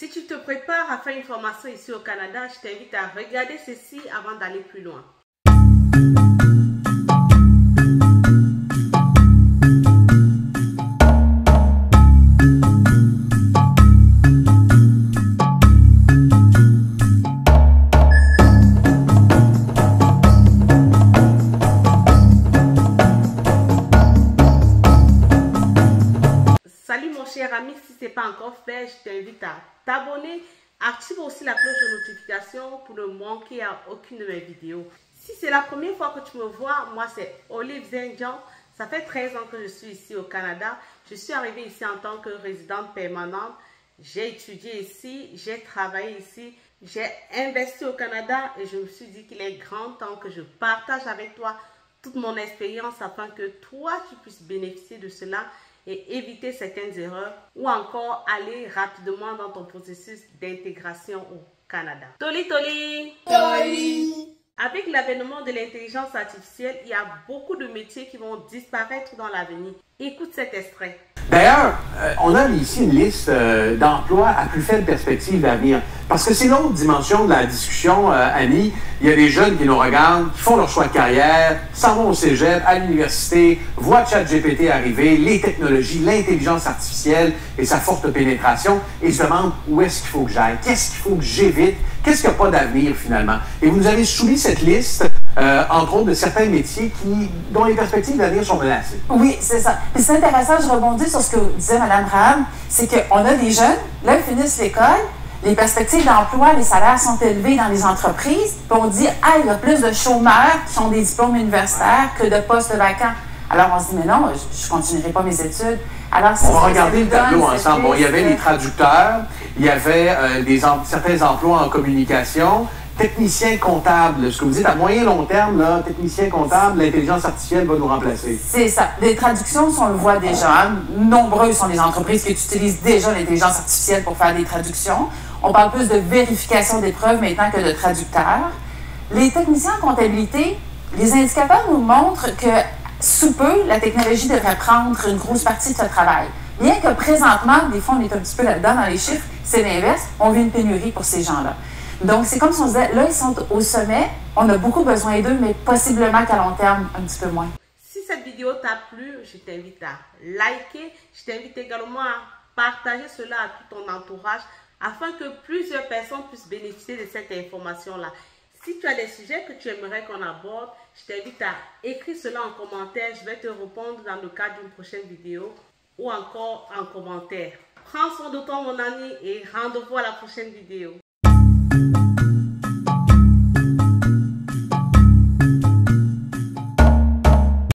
Si tu te prépares à faire une formation ici au Canada, je t'invite à regarder ceci avant d'aller plus loin. Salut mon cher ami, si ce n'est pas encore fait, je t'invite à t'abonner. Active aussi la cloche de notification pour ne manquer à aucune de mes vidéos. Si c'est la première fois que tu me vois, moi c'est Olive Zenjan. Ça fait 13 ans que je suis ici au Canada. Je suis arrivée ici en tant que résidente permanente. J'ai étudié ici, j'ai travaillé ici, j'ai investi au Canada et je me suis dit qu'il est grand temps que je partage avec toi toute mon expérience afin que toi tu puisses bénéficier de cela et éviter certaines erreurs ou encore aller rapidement dans ton processus d'intégration au Canada. Toli toli! Toli! Avec l'avènement de l'intelligence artificielle, il y a beaucoup de métiers qui vont disparaître dans l'avenir. Écoute cet extrait. D'ailleurs, on a ici une liste d'emplois à plus faible perspective d'avenir. Parce que c'est l'autre dimension de la discussion, Annie. Il y a des jeunes qui nous regardent, qui font leur choix de carrière, s'en vont au cégep, à l'université, voient ChatGPT arriver, les technologies, l'intelligence artificielle et sa forte pénétration, et se demandent où est-ce qu'il faut que j'aille, qu'est-ce qu'il faut que j'évite, qu'est-ce qu'il n'y a pas d'avenir finalement. Et vous nous avez soumis cette liste, entre autres, de certains métiers dont les perspectives d'avenir sont menacées. Oui, c'est ça. Puis c'est intéressant, je rebondis sur ce que disait Mme Graham, c'est qu'on a des jeunes, là, ils finissent l'école, les perspectives d'emploi, les salaires sont élevés dans les entreprises, puis on dit, ah, il y a plus de chômeurs qui ont des diplômes universitaires que de postes vacants. Alors on se dit, mais non, je ne continuerai pas mes études. Alors, on va regarder le tableau ensemble. Bon, il y avait les traducteurs, il y avait certains emplois en communication, technicien comptable, ce que vous dites à moyen long terme, là, technicien comptable, l'intelligence artificielle va nous remplacer. C'est ça. Les traductions, on le voit déjà. Nombreuses sont les entreprises qui utilisent déjà l'intelligence artificielle pour faire des traductions. On parle plus de vérification des preuves maintenant que de traducteurs. Les techniciens en comptabilité, les indicateurs nous montrent que sous peu, la technologie devrait prendre une grosse partie de ce travail. Bien que présentement, des fois on est un petit peu là-dedans dans les chiffres, c'est l'inverse, on vit une pénurie pour ces gens-là. Donc, c'est comme si on disait, là, ils sont au sommet, on a beaucoup besoin d'eux, mais possiblement qu'à long terme, un petit peu moins. Si cette vidéo t'a plu, je t'invite à liker. Je t'invite également à partager cela à tout ton entourage afin que plusieurs personnes puissent bénéficier de cette information-là. Si tu as des sujets que tu aimerais qu'on aborde, je t'invite à écrire cela en commentaire. Je vais te répondre dans le cadre d'une prochaine vidéo ou encore en commentaire. Prends soin de toi, mon ami, et rendez-vous à la prochaine vidéo.